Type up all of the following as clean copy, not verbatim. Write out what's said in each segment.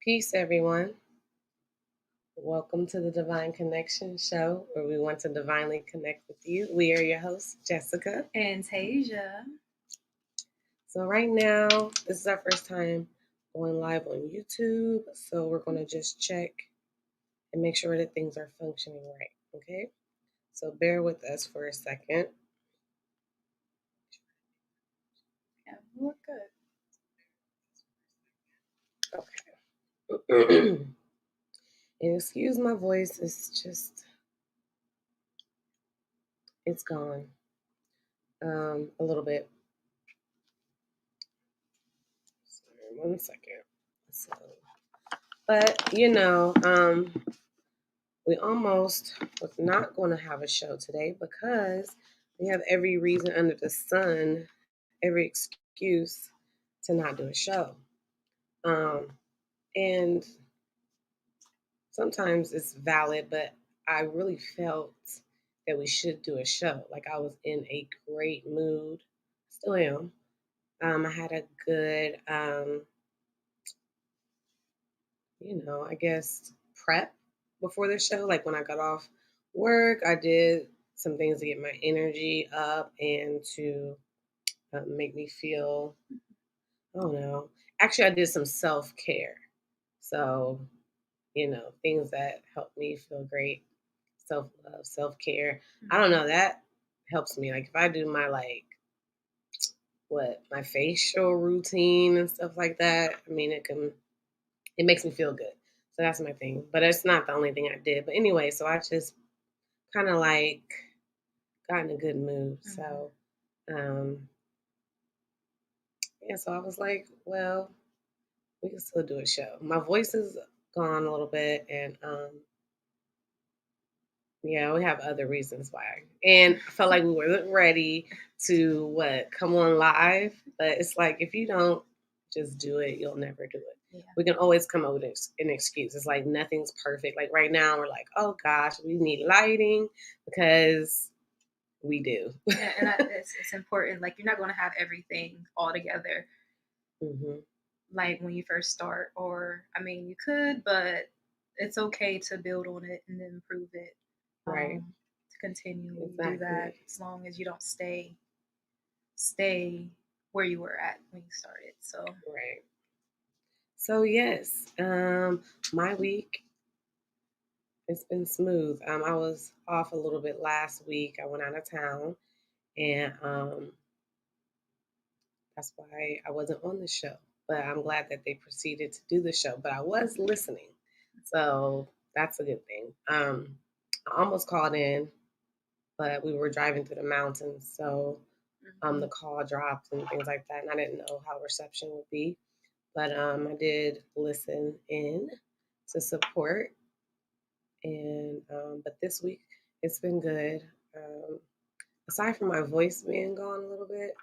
Peace, everyone. Welcome to the Divine Connection Show, where we want to divinely connect with you. We are your hosts, Jessica. And Tasia. So, right now, this is our first time going live on YouTube. So, we're going to just check and make sure that things are functioning right. Okay. So, bear with us for a second. Yeah, we're good. Okay. And excuse my voice, it's gone a little bit. Sorry, 1 second. So, but we almost was not going to have a show today because we have every reason under the sun, every excuse to not do a show. And sometimes it's valid, but I really felt that we should do a show. Like I was in a great mood, still am. I had a good, I guess prep before the show. Like when I got off work, I did some things to get my energy up and to make me feel, I don't know. Actually, I did some self care. So, things that help me feel great, self love, self care. I don't know. That helps me. Like if I do my my facial routine and stuff like that. I mean, it makes me feel good. So that's my thing. But it's not the only thing I did. But anyway, so I just kind of got in a good mood. So yeah, so I was like, well, we can still do a show. My voice is gone a little bit and yeah, we have other reasons why. And I felt like we weren't ready to come on live. But it's like if you don't just do it, you'll never do it. Yeah. We can always come up with an excuse. It's like nothing's perfect. Like right now, we're like, oh gosh, we need lighting because we do. Yeah, and it's important. Like you're not going to have everything all together. Like when you first start, or I mean, you could, but it's okay to build on it and then improve it. Right. To continually do that, as long as you don't stay where you were at when you started. So right. So yes, my week it's been smooth. I was off a little bit last week. I went out of town, and that's why I wasn't on the show. But I'm glad that they proceeded to do the show. But I was listening, so that's a good thing. I almost called in, but we were driving through the mountains, so the call dropped and things like that, and I didn't know how reception would be. But I did listen in to support, and but this week it's been good. Aside from my voice being gone a little bit,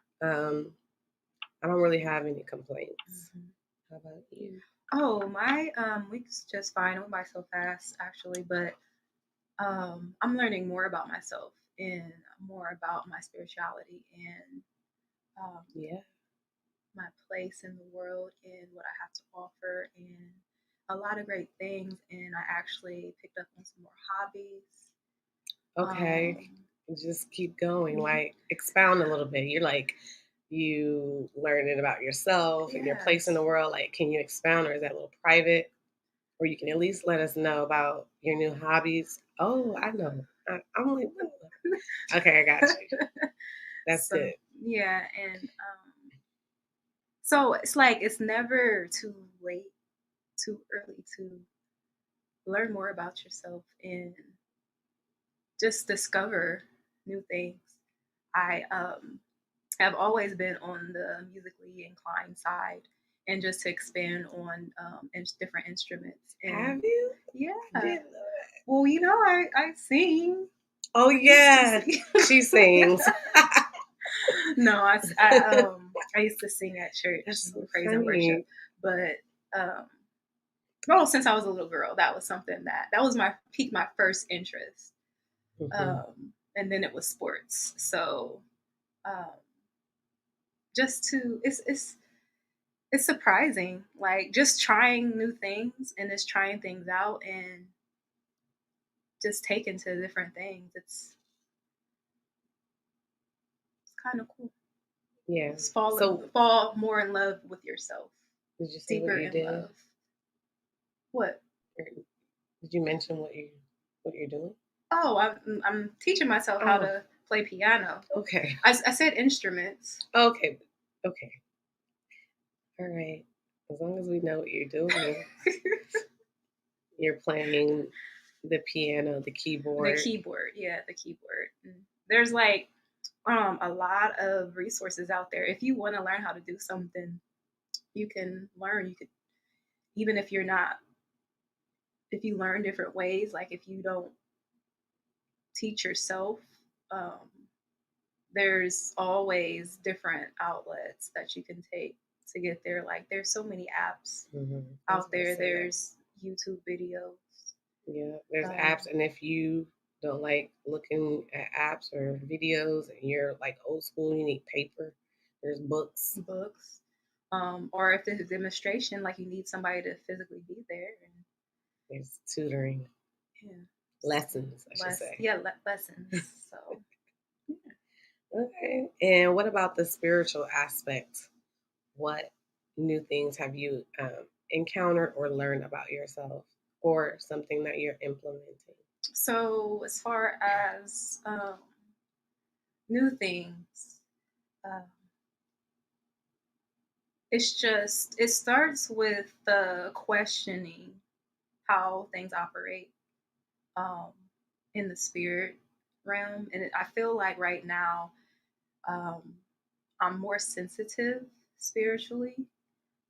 I don't really have any complaints. How about you? Oh, my week's just fine. I went by so fast, actually, but I'm learning more about myself and more about my spirituality and Yeah. my place in the world and what I have to offer and a lot of great things. And I actually picked up on some more hobbies. Okay. Just keep going. Like expound a little bit. You're like you learning about yourself and your place in the world. Like, can you expound, or is that a little private? Or you can at least let us know about your new hobbies. Oh, I know. I'm like, okay, I got you. That's good. Yeah, and so it's like it's never too late, too early to learn more about yourself and just discover new things. I have always been on the musically inclined side, and just to expand on different instruments. And have you? Yeah. Well, I sing. Oh yeah, she sings. No, I used to sing at church, praise and worship. But since I was a little girl, that was something that was my first interest. And then it was sports. So just to it's it's surprising, like, just trying new things and just trying things out and just taking to different things. It's kinda cool. Yeah. Just So fall more in love with yourself, did you say what deeper you in did? love. What? Or did you mention what you're doing? Oh, I'm teaching myself how Oh, to play piano. okay. I said instruments. Okay. Okay. All right. As long as we know what you're doing, you're playing the piano, the The keyboard. keyboard, yeah, the keyboard. There's like a lot of resources out there. If you want to learn how to do something, you can learn. You could even if you're not if you learn different ways, like if you don't teach yourself, um, there's always different outlets that you can take to get there. Like there's so many apps I was out gonna there. say that. There's YouTube videos. Yeah, there's Um, apps, and if you don't like looking at apps or videos, and you're like old school, you need paper. There's books. books. Or if there's a demonstration, like you need somebody to physically be there and There's tutoring yeah, lessons, I should say. lessons. So yeah. Okay. And what about the spiritual aspect? What new things have you encountered or learned about yourself, or something that you're implementing? So as far as new things, uh, it starts with the questioning how things operate um, in the spirit realm, and I feel like right now um, I'm more sensitive spiritually,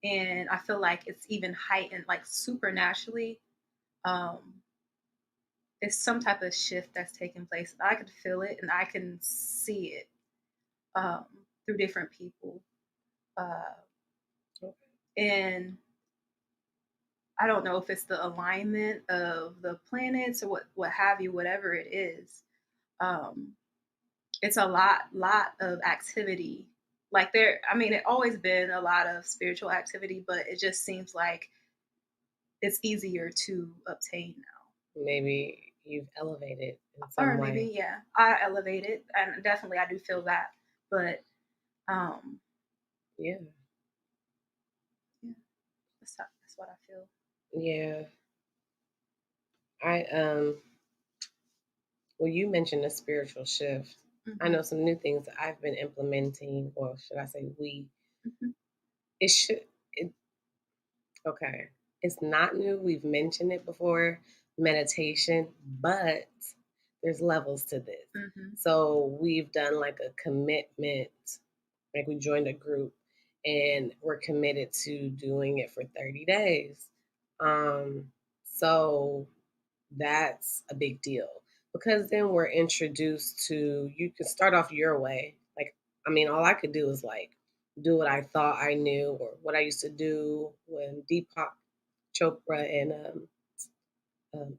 and I feel like it's even heightened, like supernaturally. Um, it's some type of shift that's taking place. I could feel it, and I can see it um, through different people, uh, and I don't know if it's the alignment of the planets or what have you, whatever it is. Um, it's a lot of activity. Like there, I mean, it always been a lot of spiritual activity, but it just seems like it's easier to obtain now. Maybe you've elevated in some Or maybe, way. yeah, I elevated, and definitely I do feel that. But um, Yeah. yeah, that's what I feel. Yeah. I well, you mentioned a spiritual shift. I Hmm. know some new things that I've been implementing, or should I say we? Hmm. It should it okay. It's not new. We've mentioned it before, meditation, but there's levels to this. Hmm. So we've done like a commitment, like we joined a group and we're committed to doing it for 30 days. Um, so that's a big deal because then we're introduced to, you can start off your way. Like, I mean, all I could do is like do what I thought I knew or what I used to do when Deepak Chopra and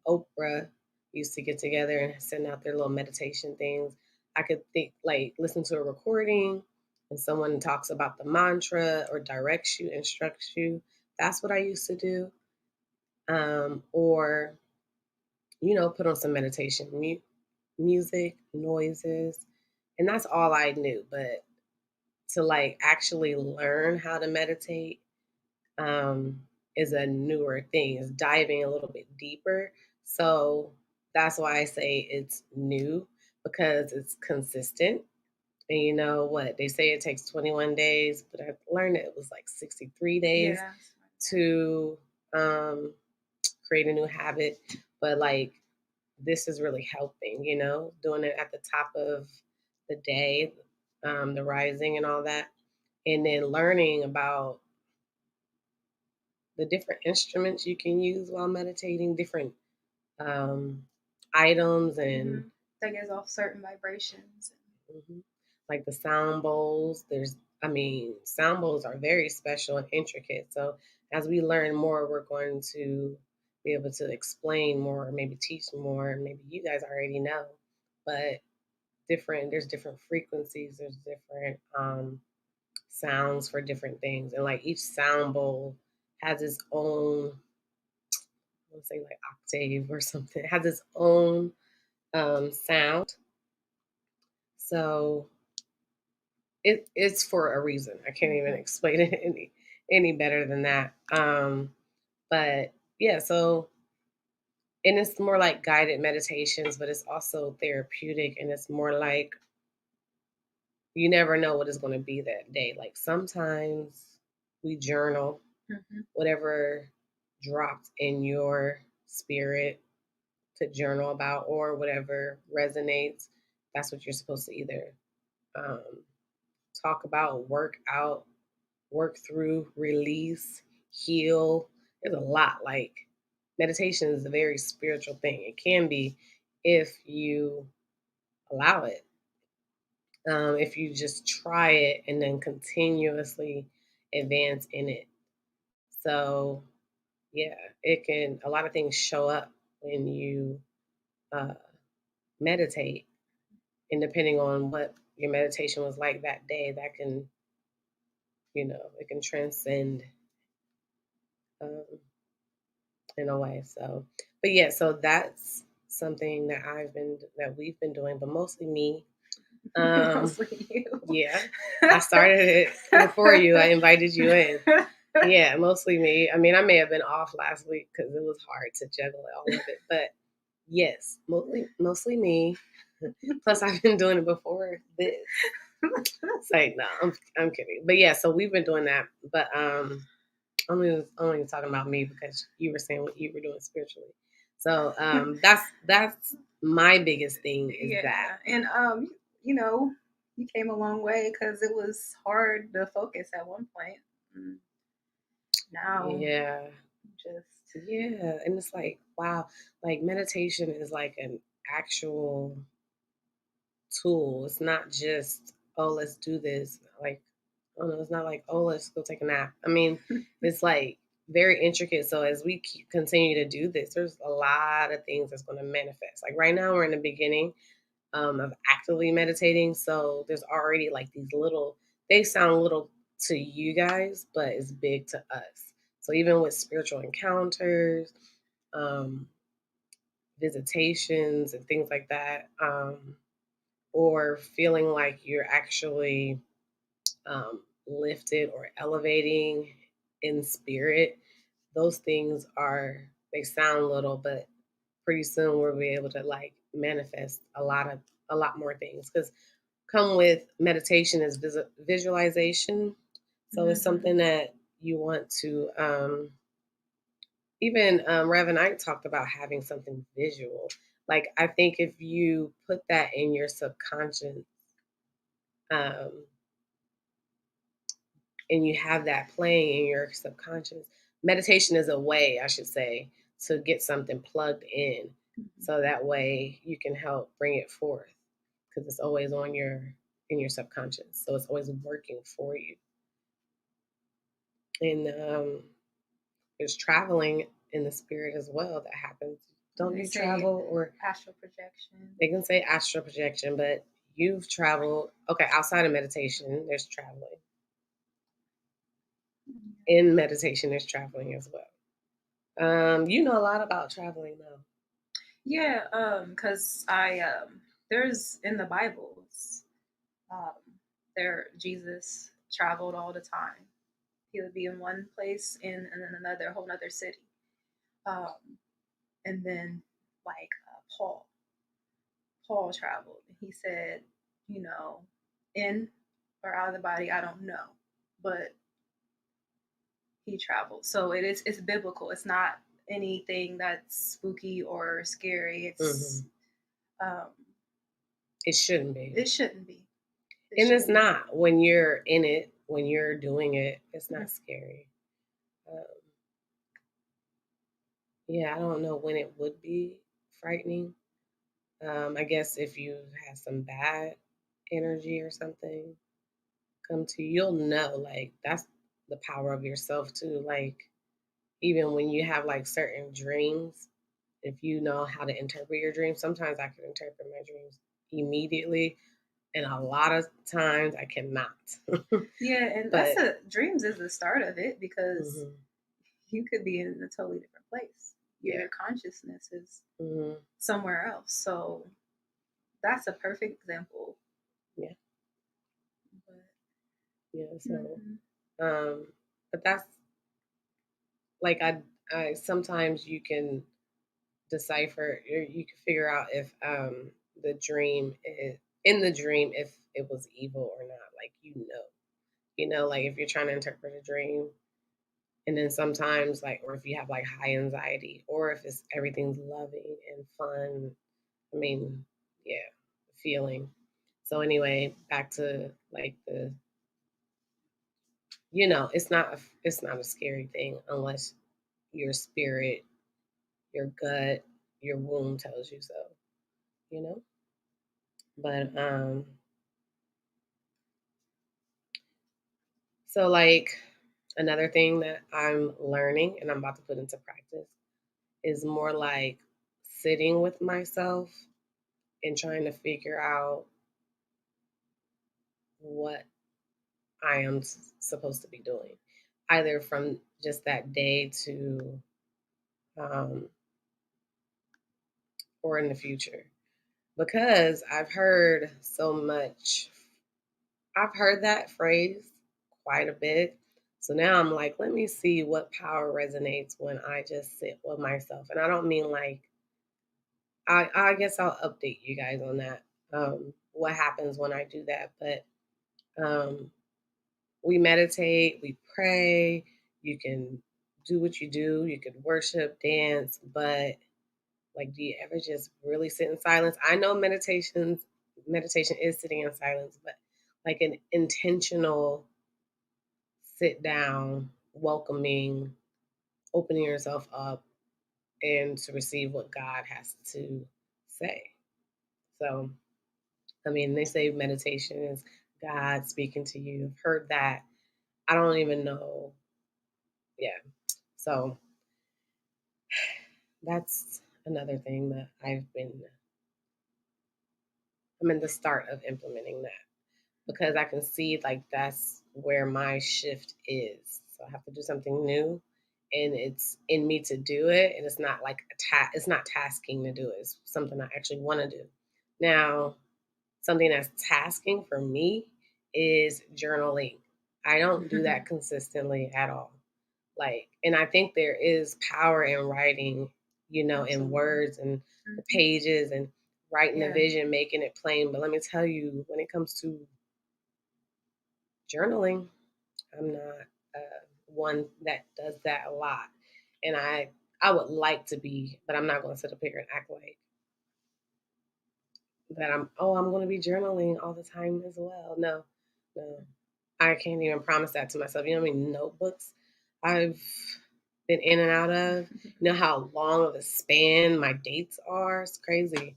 Oprah used to get together and send out their little meditation things. I could think like listen to a recording and someone talks about the mantra or directs you, instructs you. That's what I used to do. Or put on some meditation music, noises, and that's all I knew. But to like actually learn how to meditate um, is a newer thing. It's diving a little bit deeper. So that's why I say it's new because it's consistent. And you know what? They say it takes 21 days, but I learned it was like 63 days Yeah. to um, create a new habit. But like, this is really helping, doing it at the top of the day, the rising and all that. And then learning about the different instruments you can use while meditating, different um, items, and Hmm. That gives off certain vibrations. mhm, like the sound bowls. I mean, sound bowls are very special and intricate. So as we learn more, we're going to be able to explain more, maybe teach more. Maybe you guys already know, but there's different frequencies. There's different sounds for different things, and like each sound bowl has its own, let's say like octave or something. It has its own sound. So it's for a reason. I can't even Mhm. explain it any better than that. But yeah, so and it's more like guided meditations, but it's also therapeutic, and it's more like you never know what is going to be that day. Like sometimes we journal Mhm. whatever dropped in your spirit to journal about, or whatever resonates. That's what you're supposed to either um, talk about, work out, work through, release, heal. There's a lot. Like meditation is a very spiritual thing. It can be if you allow it. If you just try it and then continuously advance in it. So yeah, it can. A lot of things show up when you uh, meditate, and depending on what your meditation was like that day, that can, it can transcend um, in a way. So, but yeah, so that's something that we've been doing, but mostly me. Um, Mostly you. yeah, I started it before you. I invited you in. Yeah, mostly me. I mean, I may have been off last week because it was hard to juggle all of it, but yes, mostly me. Plus, I've been doing it before this. It's like, no, I'm kidding. But yeah, so we've been doing that. But only talking about me because you were saying what you were doing spiritually. So that's my biggest thing is that. Yeah, and you know, you came a long way because it was hard to focus at one point. Mm, Now, Yeah. just Yeah. And it's like, wow, like meditation is like an actual tool. It's not just, oh, let's do this. Like, oh no, it's not like, oh, let's go take a nap. I mean, it's like very intricate. So as we continue to do this, there's a lot of things that's going to manifest. Like right now, we're in the beginning of actively meditating. So there's already like these little, they sound little to you guys, but it's big to us. So even with spiritual encounters, um, visitations, and things like that, or feeling like you're actually lifted or elevating in spirit, those things they sound little, but pretty soon we'll be able to like manifest a lot more things because come with meditation is visualization. So it's Mhm. something that you want to even Rev and I talked about having something visual. Like I think if you put that in your subconscious, um, and you have that playing in your subconscious, meditation is a way, I should say, to get something plugged in. Mhm. So that way you can help bring it forth because it's always in your subconscious. So it's always working for you. And there's traveling in the spirit as well that happens. Don't They you say travel? Or astral projection. they can say astral projection, but you've traveled. Okay, outside of meditation, there's traveling. In meditation, there's traveling as well. You know a lot about traveling though. Yeah, because I there's in the Bibles, um, there Jesus traveled all the time. He would be in one place and then another whole another city. Um, and then like Paul traveled. He said, you know, in or out of the body, I don't know, but he traveled. So it's biblical. It's not anything that's spooky or scary. Hmm. Um, It shouldn't be, it shouldn't be. It and it's shouldn't be. not when you're in it. When you're doing it, it's Mhm. not scary. Um, yeah, I don't know when it would be frightening. I guess if you have some bad energy or something come to you, you'll know. Like that's the power of yourself too. Like even when you have like certain dreams, if you know how to interpret your dreams, sometimes I can interpret my dreams immediately. And a lot of times I cannot. Yeah, and But dreams is the start of it because mhm, you could be in a totally different place. yeah. Your consciousness is Hmm. somewhere else. So that's a perfect example. Yeah. But, Yeah. So, mhm. um, but that's like I sometimes you can decipher, or you can figure out if the dream is in the dream if it was evil or not. Like like if you're trying to interpret a dream, and then sometimes like, or if you have like high anxiety, or if it's everything's loving and fun. I mean, yeah, feeling. So anyway, back to like it's not a scary thing unless your spirit, your gut, your womb tells you so, you know? But so like another thing that I'm learning and I'm about to put into practice is more like sitting with myself and trying to figure out what I am supposed to be doing, either from just that day to um, or in the future. Because I've heard that phrase quite a bit. So now I'm like, let me see what power resonates when I just sit with myself. And I don't mean like, I guess I'll update you guys on that, what happens when I do that. But um, we meditate, we pray, you can do what you do, you can worship, dance, but like, do you ever just really sit in silence? I know meditation is sitting in silence, but like an intentional sit down, welcoming, opening yourself up and to receive what God has to say. So, I mean, they say meditation is God speaking to you. I've heard that. I don't even know. Yeah. So, that's another thing that I'm in the start of implementing that because I can see like that's where my shift is. So I have to do something new and it's in me to do it. And it's not like it's not tasking to do it. It's something I actually want to do. Now, something that's tasking for me is journaling. I don't do that consistently at all. Like, and I think there is power in writing, in Absolutely. words and the Hmm. pages and writing the Yeah. vision, making it plain. But let me tell you, when it comes to journaling, I'm not one that does that a lot. And I would like to be, but I'm not going to sit up here and act like that I'm going to be journaling all the time as well. No, no. I can't even promise that to myself. You know how many notebooks I've been in and out of? You know how long of a span my dates are? It's crazy.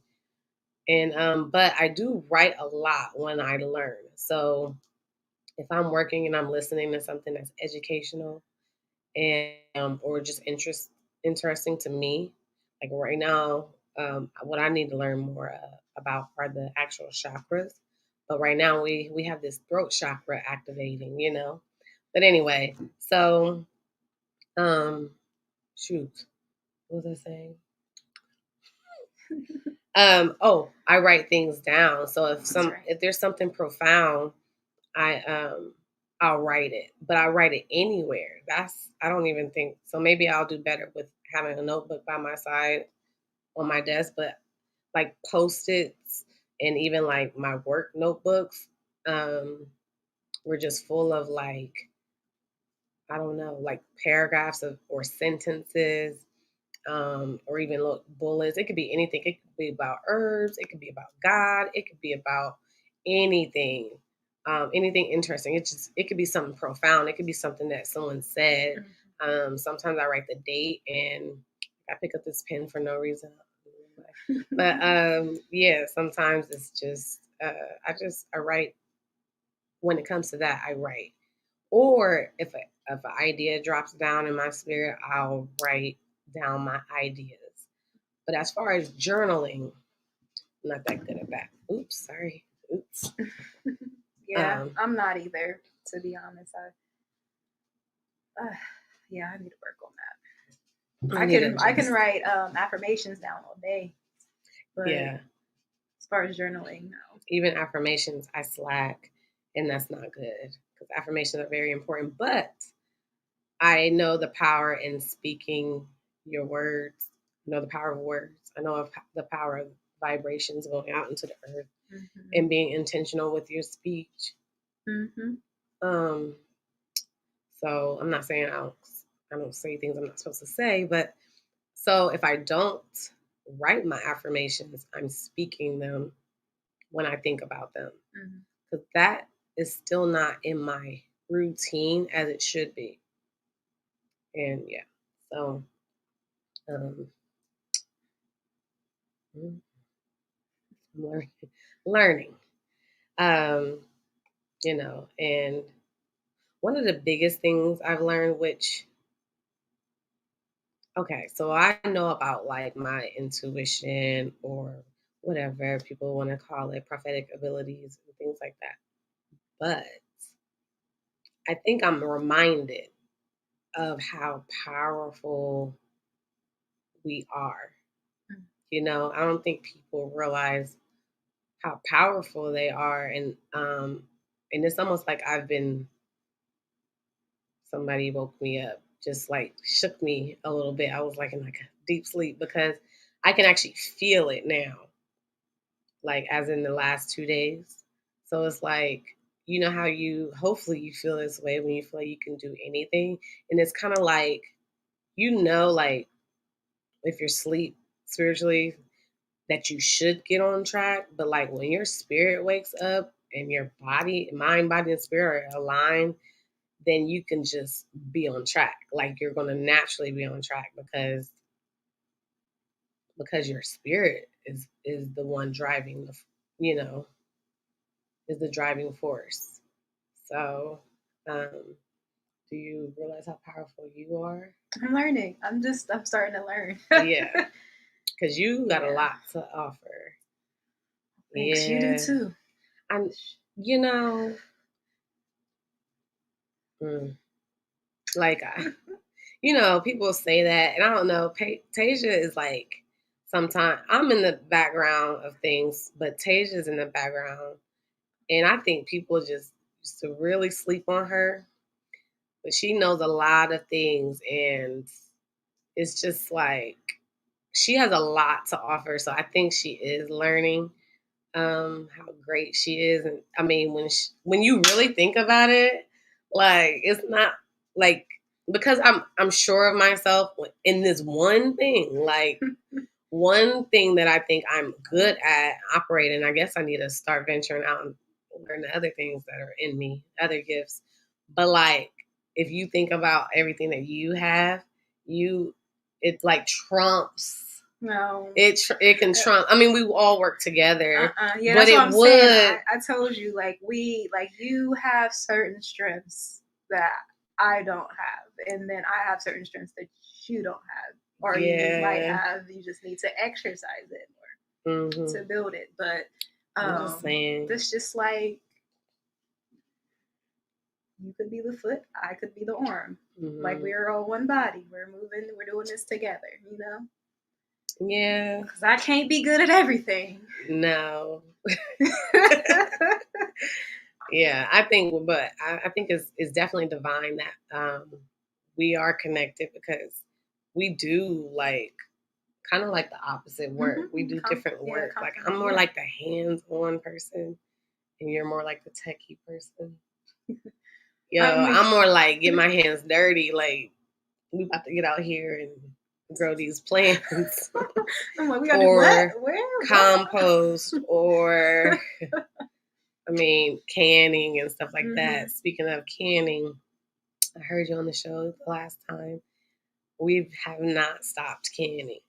And but I do write a lot when I learn. So if I'm working and I'm listening to something that's educational and or just interesting to me, like right now, what I need to learn more about are the actual chakras. But right now we have this throat chakra activating. But anyway, so um, shoot, what was I saying? Oh, I write things down. So That's right. if there's something profound, I I'll write it, but I write it anywhere. I don't even think so. Maybe I'll do better with having a notebook by my side on my desk, but like post-its and even like my work notebooks um were just full of like, I don't know, like paragraphs of or sentences, or even little bullets. It could be anything. It could be about herbs. It could be about God. It could be about anything, anything interesting. It could be something profound. It could be something that someone said. Mhm. Sometimes I write the date and I pick up this pen for no reason. But yeah, sometimes it's just I write when it comes to that. I write, or if an idea drops down in my spirit, I'll write down my ideas. But as far as journaling, I'm not that good at that. Oops, sorry. foods. Yeah, I'm not either, to be honest. Yeah, I need to work on that. I can write affirmations down all day, but yeah, as far as journaling, no. even affirmations, I slack, and that's not good because affirmations are very important. But I know the power in speaking your words. I know the power of words. I know of the power of vibrations going out into the earth and being intentional with your speech. Um, so I'm not saying I don't say things I'm not supposed to say, but so if I don't write my affirmations, I'm speaking them when I think about them. Because that is still not in my routine as it should be. And yeah, so um, I'm learning. Um, and one of the biggest things I've learned, which okay, so I know about like my intuition or whatever people want to call it, prophetic abilities and things like that. But I think I'm reminded of how powerful we are. I don't think people realize how powerful they are, and it's almost like somebody woke me up, just like shook me a little bit. I was like in like a deep sleep because I can actually feel it now, like as in the last 2 days. So it's like, how hopefully you feel this way when you feel like you can do anything. And it's kind of like, like if you're asleep spiritually, that you should get on track. But like when your spirit wakes up and your mind, body, and spirit are aligned, then you can just be on track. Like you're going to naturally be on track because your spirit is the one driving you know, is the driving force. So, do you realize how powerful you are? I'm learning. I'm starting to learn. Yeah. Because you got a lot to offer. Thanks, you do too. I'm, like, people say that, and I don't know. Tasia is like, sometimes I'm in the background of things, but Tasia's in the background, and I think people just used to really sleep on her, but she knows a lot of things, and it's just like she has a lot to offer. So I think she is learning how great she is. And I mean, when you really think about it, like it's not like, because I'm sure of myself in this one thing, like one thing that I think I'm good at operating. I guess I need to start venturing out and learn the other things that are in me, other gifts. But like, if you think about everything that you have, it like trumps. No, it can trump. I mean, we all work together. Yeah, but that's what I'm saying. I told you, like you have certain strengths that I don't have, and then I have certain strengths that you don't have, or you might have. You just need to exercise it more to build it. But I'm just saying, it's just like you could be the foot, I could be the arm. Like we're all one body. We're moving. We're doing this together. Yeah. Because I can't be good at everything. No. Yeah, I think it's definitely divine that we are connected, because we do like kind of like the opposite work. We do different work. Like I'm more like the hands-on person, and you're more like the techie person. I'm more like get my hands dirty. Like we about to get out here and grow these plants. I'm like, we gotta do what? Where? Compost or I mean canning and stuff like that. Speaking of canning, I heard you on the show the last time. We have not stopped canning.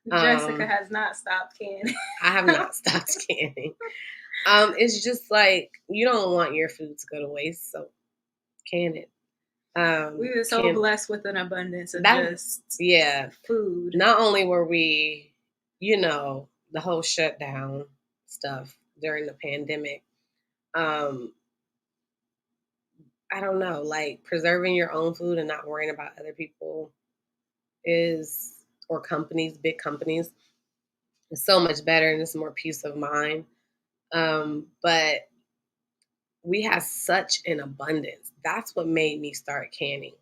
Jessica has not stopped canning. I have not stopped canning. It's just like you don't want your food to go to waste, so can it. We were so blessed with an abundance of food. Not only were we, the whole shutdown stuff during the pandemic, Um, I don't know, like preserving your own food and not worrying about other people is or companies, big companies, is so much better and it's more peace of mind. But we had such an abundance. That's what made me start canning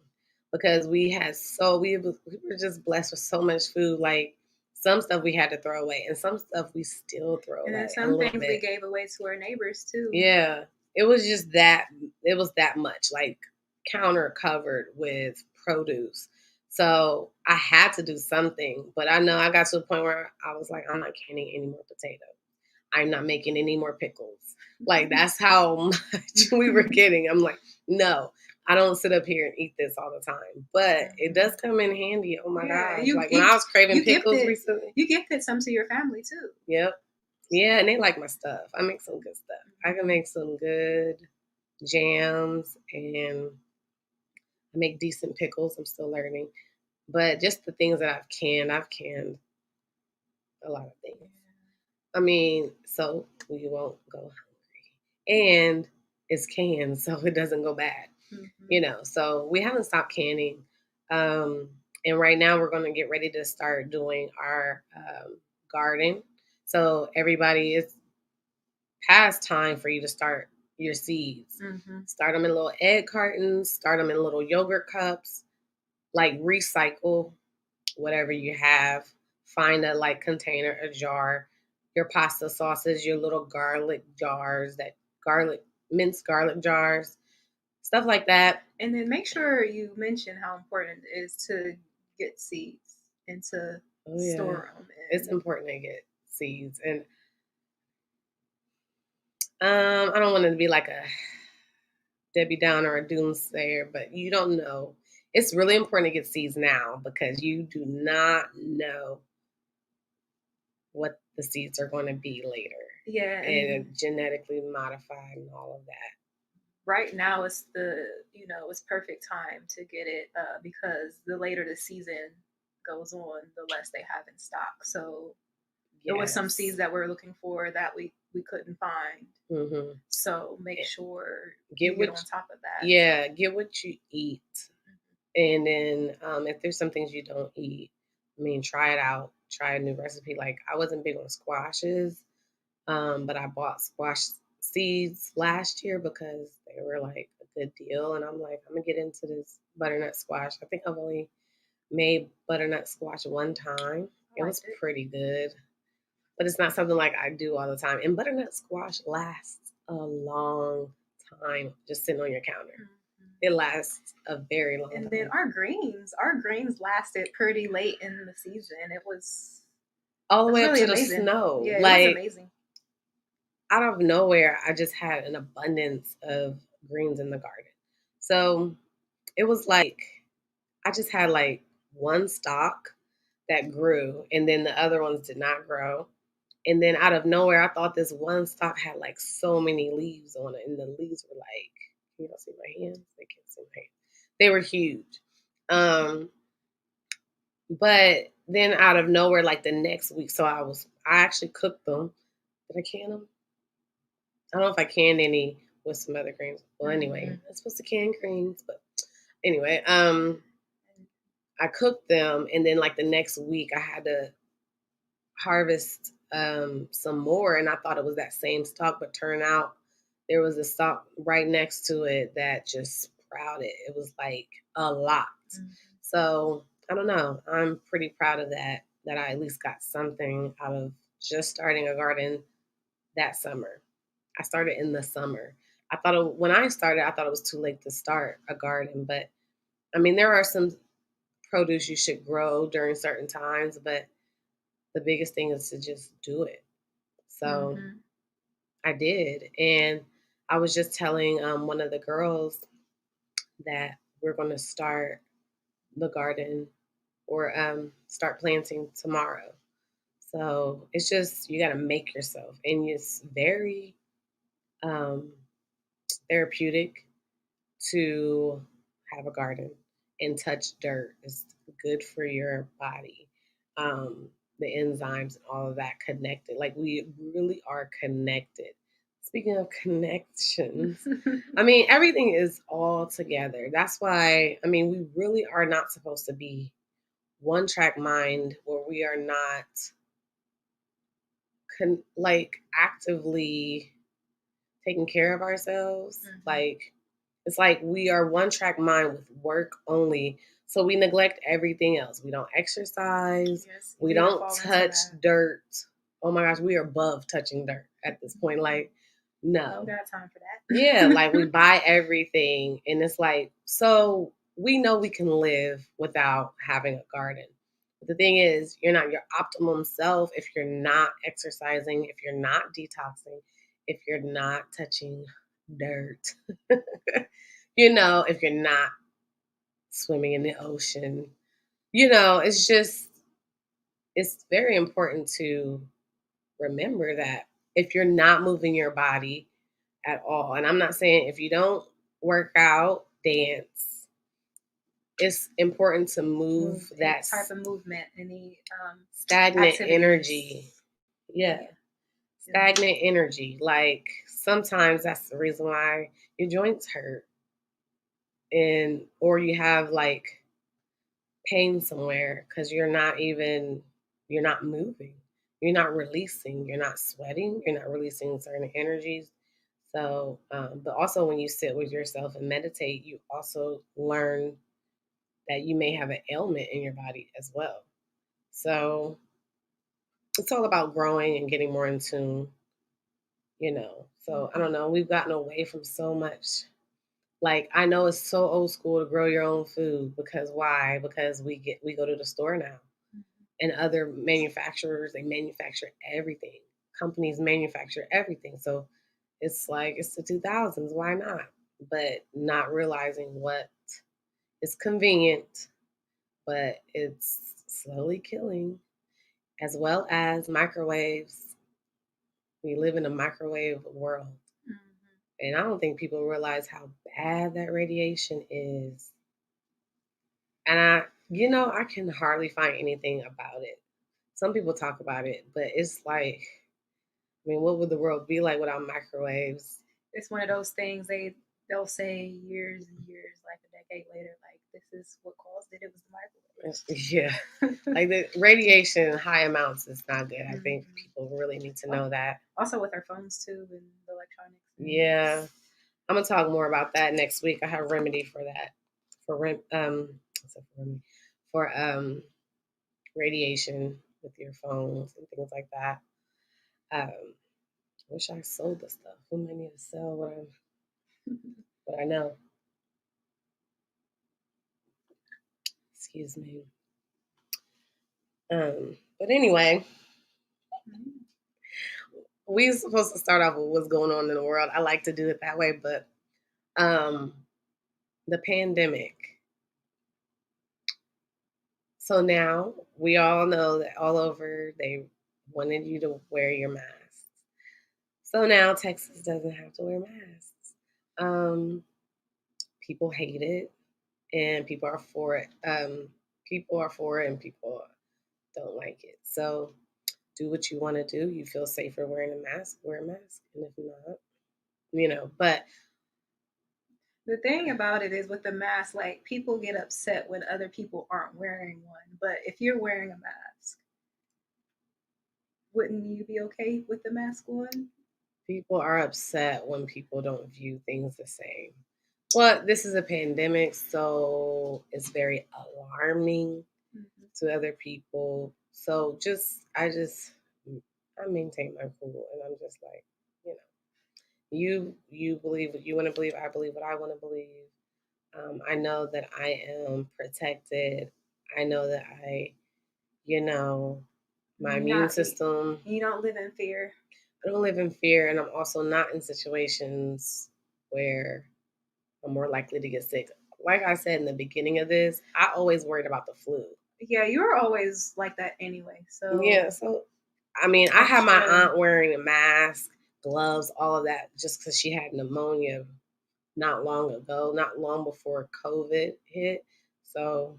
because we were just blessed with so much food. Like some stuff we had to throw away, and some stuff we still throw And then away a some little things we bit. gave away to our neighbors too. Yeah, it was just that it was that much like counter covered with produce. So I had to do something, but I know I got to a point where I was like, I'm not canning any more potatoes. I'm not making any more pickles. Like that's how much we were getting. I'm like, no, I don't sit up here and eat this all the time. But it does come in handy. Oh my Yeah, gosh. Like when I was craving pickles gifted recently. you gifted some to your family too. Yep. Yeah, and they like my stuff. I make some good stuff. I can make some good jams and I make decent pickles. I'm still learning. But just the things that I've canned a lot of things. I mean, so we won't go hungry. And it's canned, so it doesn't go bad. So we haven't stopped canning. Um, and right now we're going to get ready to start doing our garden. So everybody, it's past time for you to start your seeds. Start them in little egg cartons, start them in little yogurt cups, like recycle whatever you have. Find a like container, a jar, your pasta sauces, your little garlic jars, that garlic, minced garlic jars, stuff like that. And then make sure you mention how important it is to get seeds and to store them. It's important to get seeds. And I don't want to be like a Debbie Downer or a doomsayer, but you don't know. It's really important to get seeds now because you do not know what the seeds are going to be later. Yeah. And genetically modified and all of that. Right now it's it's perfect time to get it because the later the season goes on, the less they have in stock. So there was some seeds that we're looking for that we couldn't find. So make sure you get on top of that. Yeah, get what you eat. And then if there's some things you don't eat, I mean, try it out. Try a new recipe. Like I wasn't big on squashes, but I bought squash seeds last year because they were like a good deal. And I'm like, I'm gonna get into this butternut squash. I think I've only made butternut squash one time. It was pretty good, but it's not something like I do all the time. And butternut squash lasts a long time just sitting on your counter. It lasts a very long time. And then our greens lasted pretty late in the season. It was all the way up to the snow. Yeah, like, it was amazing. Out of nowhere, I just had an abundance of greens in the garden. So it was like I just had like one stalk that grew, and then the other ones did not grow. And then out of nowhere, I thought this one stalk had like so many leaves on it, and the leaves were like, you don't see my hands? They can't see my hands. They were huge. But then out of nowhere, like the next week, so I actually cooked them. Did I can them? I don't know if I canned any with some other greens. Well, anyway, I'm supposed to can greens, but anyway, I cooked them, and then like the next week, I had to harvest some more, and I thought it was that same stalk, but turned out there was a stalk right next to it that just sprouted. It was like a lot. So I don't know. I'm pretty proud of that I at least got something out of just starting a garden that summer. I started in the summer. When I started, I thought it was too late to start a garden, but I mean, there are some produce you should grow during certain times, but the biggest thing is to just do it. So I did. And I was just telling one of the girls that we're going to start the garden or start planting tomorrow. So it's just, you got to make yourself. And it's very therapeutic to have a garden and touch dirt. It's good for your body. The enzymes and all of that connected. Like we really are connected. Speaking of connections, I mean, everything is all together. That's why, I mean, we really are not supposed to be one track mind where we are not like actively taking care of ourselves. Like, it's like we are one track mind with work only. So we neglect everything else. We don't exercise. Yes, We don't touch dirt. Oh my gosh, we are above touching dirt at this point. Like, I no. don't got time for that. Yeah, like we buy everything. And it's like, so we know we can live without having a garden. But the thing is, you're not your optimum self if you're not exercising, if you're not detoxing, if you're not touching dirt. If you're not swimming in the ocean. It's very important to remember that if you're not moving your body at all, and I'm not saying if you don't work out, dance, it's important to move that type of movement, any stagnant activities. Energy. Yeah. Stagnant energy. Like sometimes that's the reason why your joints hurt. Or you have like pain somewhere because you're not moving. You're not releasing. You're not sweating. You're not releasing certain energies. So, but also when you sit with yourself and meditate, you also learn that you may have an ailment in your body as well. So it's all about growing and getting more in tune, So I don't know. We've gotten away from so much. Like I know it's so old school to grow your own food because why? Because we go to the store now. And other manufacturers, they manufacture everything. Companies manufacture everything. So it's like it's the 2000s. Why not? But not realizing what is convenient, but it's slowly killing, as well as microwaves. We live in a microwave world. And I don't think people realize how bad that radiation is. And I can hardly find anything about it. Some people talk about it, but it's like, I mean, what would the world be like without microwaves? It's one of those things they'll say years and years, like a decade later, like this is what caused it. It was the microwave. Yeah, like the radiation in high amounts is not good. I think people really need to know that. Also with our phones too and the electronics. Yeah, I'm gonna talk more about that next week. I have a remedy for that. For radiation with your phones and things like that. Wish I sold the stuff. Who may need to sell what I know. Excuse me. But anyway, we're supposed to start off with what's going on in the world. I like to do it that way, but the pandemic. So now we all know that all over they wanted you to wear your mask. So now Texas doesn't have to wear masks. People hate it, and people are for it. People are for it, and people don't like it. So do what you want to do. You feel safer wearing a mask, wear a mask. And if not, but the thing about it is with the mask, like people get upset when other people aren't wearing one. But if you're wearing a mask, wouldn't you be okay with the mask on? People are upset when people don't view things the same. Well, this is a pandemic, so it's very alarming to other people. So I maintain my cool, and I'm just like, you believe what you want to believe. I believe what I want to believe. I know that I am protected. I know that my immune system. You don't live in fear. I don't live in fear, and I'm also not in situations where I'm more likely to get sick. Like I said in the beginning of this, I always worried about the flu. Yeah, you're always like that anyway. So yeah, so I mean, I had my aunt wearing a mask, gloves, all of that, just because she had pneumonia not long ago, not long before COVID hit. So,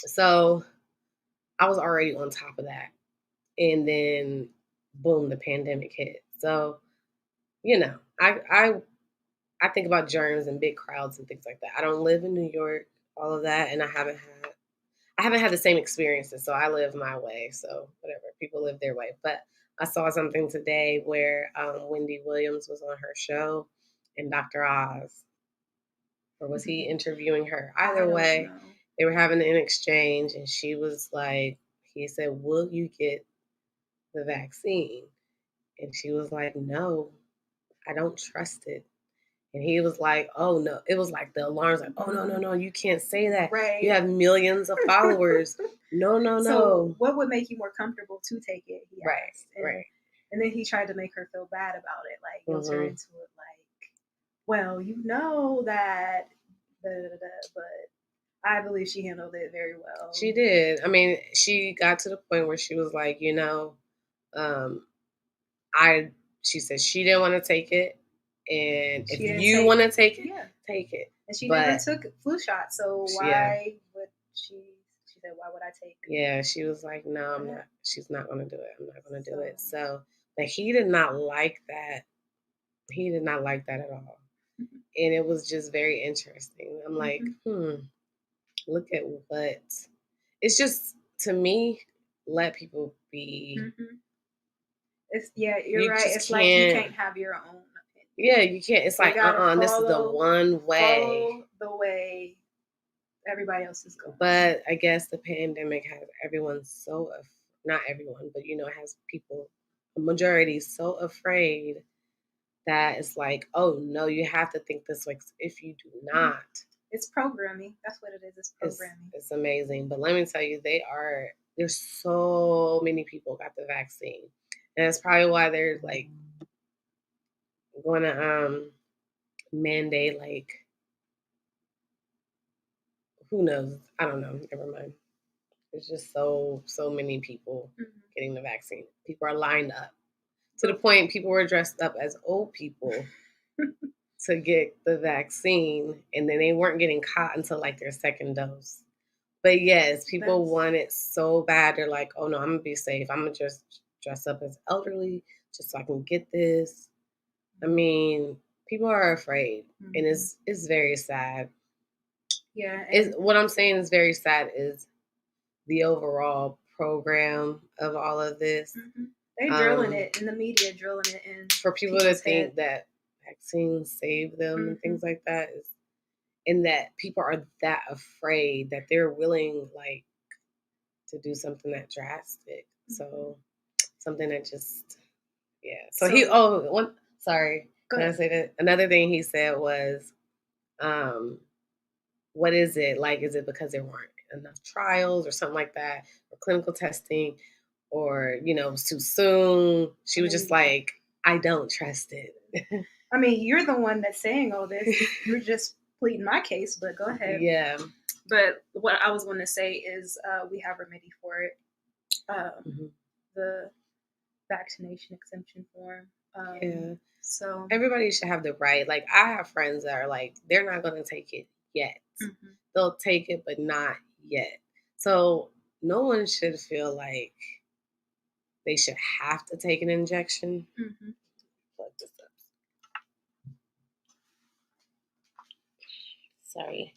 so I was already on top of that, and then boom, the pandemic hit. So, you know, I think about germs and big crowds and things like that. I don't live in New York, all of that, and I haven't had the same experiences. So I live my way. So whatever, people live their way. But I saw something today where Wendy Williams was on her show, and Dr. Oz, or was he interviewing her? I Either don't way, know. they were having an exchange, and she was like, he said, "Will you get the vaccine?" And she was like, "No, I don't trust it." And he was like, "Oh no." It was like the alarms, like, "Oh no, no, no, you can't say that. You Right. have millions of followers. No, no, So no." what would make you more comfortable to take it? He Right, asked. And, right. and then he tried to make her feel bad about it, like guilt her hmm into it, like, well, you know that, da, da, da, da, but I believe she handled it very well. She did. I mean, she got to the point where she was like, um, I. She said she didn't want to take it, and if She didn't you take, want to take it, yeah, take it. and she never But took flu shots, so yeah, why would she? She said, why would I take yeah, she was like, "No, I'm that? not. She's not going to do it. I'm not going to do it." So, So, but he did not like that. He did not like that at all. And it was just very interesting. I'm like, look at what it's just to me, let people be. it's, yeah, you're You right. just It's like you can't. can't have your own opinion. Yeah, you can't. It's You like, gotta this is the one way. follow the way everybody else is going. But I guess the pandemic has everyone not everyone, but has people, a majority so afraid that it's like, oh no, you have to think this way. 'Cause if you do not, It's programming. That's what it is. It's programming. it's amazing. But let me tell you, there's so many people got the vaccine. And that's probably why they're like going to mandate, like, who knows? I don't know. Never mind. There's just so many people getting the vaccine. People are lined up to the point people were dressed up as old people to get the vaccine, and then they weren't getting caught until like their second dose. But yes, people want it so bad. They're like, "Oh no, I'm gonna be safe. I'm gonna just dress up as elderly just so I can get this." I mean, people are afraid, and it's very sad. Yeah. Is what I'm saying is very sad is the overall program of all of this. They drilling it in the media, drilling it in for people to think that vaccines save them and things like that and that people are that afraid that they're willing, like, to do something that drastic. So something that just, yeah. So sorry. Can I say that? Another thing he said was, what is it? Like, is it because there weren't enough trials or something like that, or clinical testing, or, it was too soon? She was just like, I don't trust it. I mean, you're the one that's saying all this. You're just pleading my case, but go ahead. Yeah. But what I was going to say is we have a remedy for it. The vaccination exemption form. Yeah. So everybody should have the right. Like, I have friends that are like, they're not going to take it yet. They'll take it, but not yet. So no one should feel like they should have to take an injection. Plug this up. Sorry.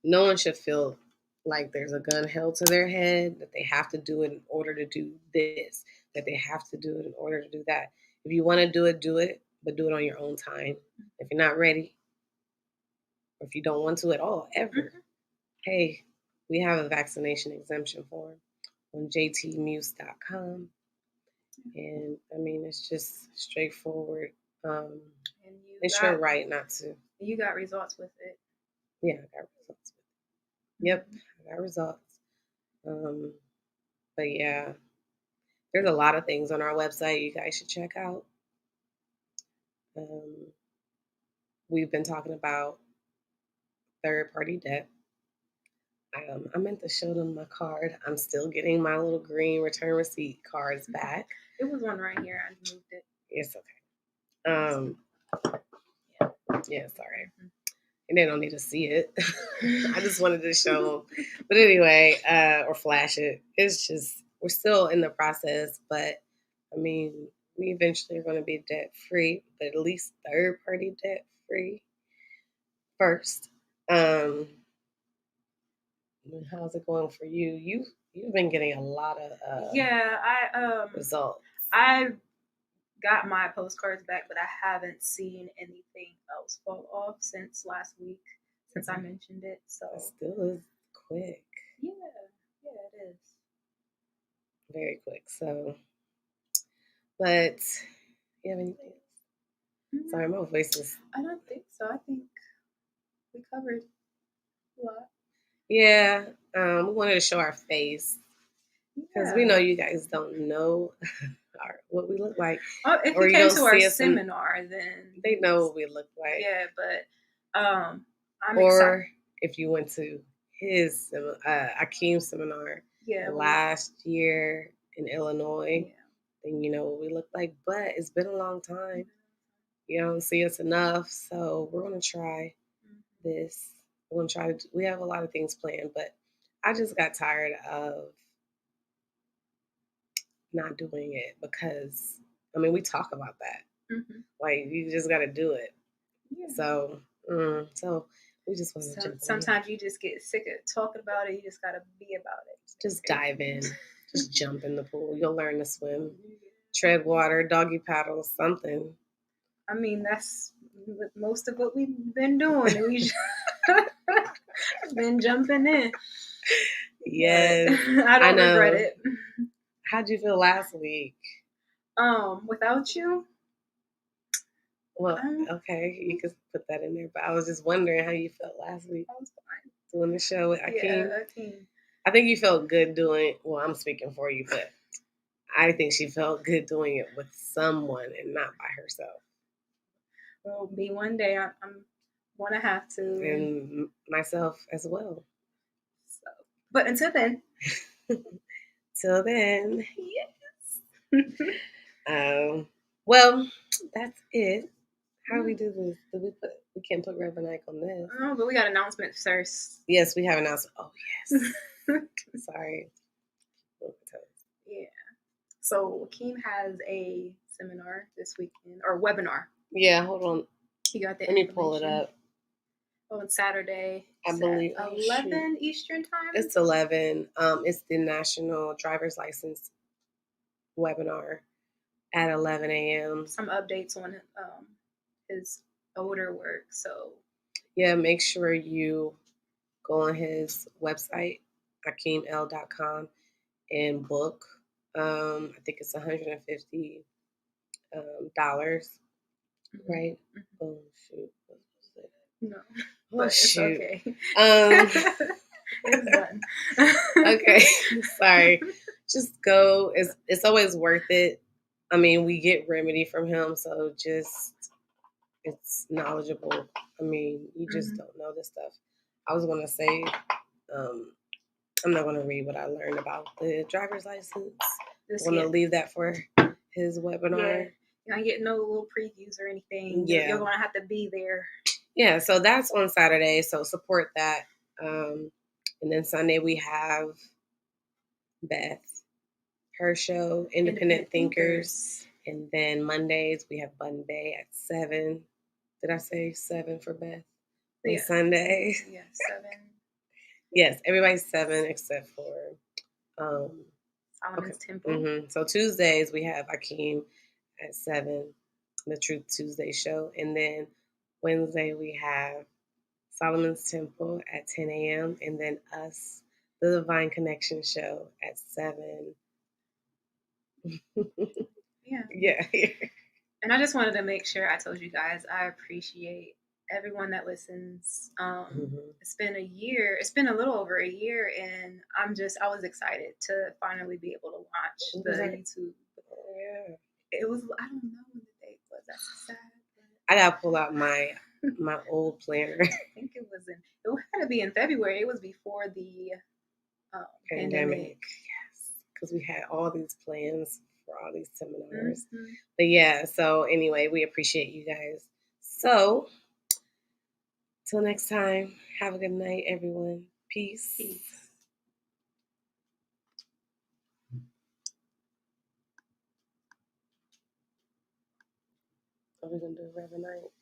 No one should feel like there's a gun held to their head, that they have to do it in order to do this, that they have to do it in order to do that. If you want to do it, but do it on your own time. If you're not ready, or if you don't want to at all, ever, hey, we have a vaccination exemption form on jtmuse.com. And I mean, it's just straightforward. And it's your right not to. You got results with it. Yeah, I got results with it. Yep, I got results. But yeah, there's a lot of things on our website you guys should check out. We've been talking about third-party debt. I meant to show them my card. I'm still getting my little green return receipt cards back. It was one right here. I moved it. It's okay. Yeah, sorry. And they don't need to see it. I just wanted to show them. But anyway, or flash it. It's just, we're still in the process. But I mean, we eventually are going to be debt free, but at least third party debt free first. How's it going for you? You've been getting a lot of Yeah, results. I got my postcards back, but I haven't seen anything else fall off since last week, since I mentioned it. So It still is quick. Yeah, it is. Very quick. So, but you have anything else? Sorry, my voice is. I don't think so. I think we covered a lot. Yeah, we wanted to show our face because we know you guys don't know what we look like. If you came to our seminar, then they know what we look like. Yeah, but I'm excited. If you went to his Akeem's seminar last year in Illinois, then you know what we look like. But it's been a long time. You don't see us enough, so we're gonna try this. We're gonna try to. We have a lot of things planned, but I just got tired of not doing it because I mean we talk about that. Like you just got to do it. So we just want to. Sometimes you just get sick of talking about it. You just got to be about it. Just dive in. Just jump in the pool. You'll learn to swim. Tread water, doggy paddle, something. I mean, that's most of what we've been doing. We've been jumping in. Yes. I don't regret it. How'd you feel last week? Without you? Well, okay, you could put that in there. But I was just wondering how you felt last week. I was fine. Doing the show with Akeem. Yeah, Akeem. I think you felt good doing. Well, I'm speaking for you, but I think she felt good doing it with someone and not by herself. Well, be one day. I'm want to have to, and myself as well. So, but until then, till then, yes. Well, that's it. How do we do this? We can't put Reverend Ike on this. Oh, but we got announcements first. Yes, we have announcements. Oh yes. Sorry. Yeah. So Akeem has a seminar this weekend or webinar. Yeah, hold on. You got the Let me pull it up. Oh, it's Saturday. I believe 11 Eastern time. It's 11. It's the National Driver's License webinar at 11 a.m. Some updates on his older work. So yeah, make sure you go on his website, akeeml.com, and book. I think it's $150, right? Mm-hmm. Oh shoot! No, but shoot. It's okay. It's done. Okay, sorry. Just go. It's always worth it. I mean, we get remedy from him, so just it's knowledgeable. I mean, you just don't know this stuff. I was gonna say, I'm not gonna read what I learned about the driver's license. I'm gonna leave that for his webinar. Yeah. You're not getting no little previews or anything. Yeah. You're gonna have to be there. Yeah, so that's on Saturday. So support that. And then Sunday we have Beth, her show, Independent Thinkers. And then Mondays we have Bun Bay at 7. Did I say 7 for Beth? Yeah. And Sunday. Yeah, 7. Yes, everybody's 7 except for Solomon's Temple. Mm-hmm. So Tuesdays we have Akeem at 7, the Truth Tuesday show. And then Wednesday we have Solomon's Temple at 10 a.m. and then us, the Divine Connection show at 7. Yeah. Yeah. And I just wanted to make sure I told you guys I appreciate everyone that listens. It's been a year. It's been a little over a year, and I was excited to finally be able to watch the YouTube. Oh, yeah. It was, I don't know when the date was. That's sad. I gotta pull out my old planner. I think it had to be in February. It was before the pandemic. Yes, because we had all these plans for all these seminars. But yeah, so anyway, we appreciate you guys. So till next time, have a good night, everyone. Peace. Are we gonna do it every night?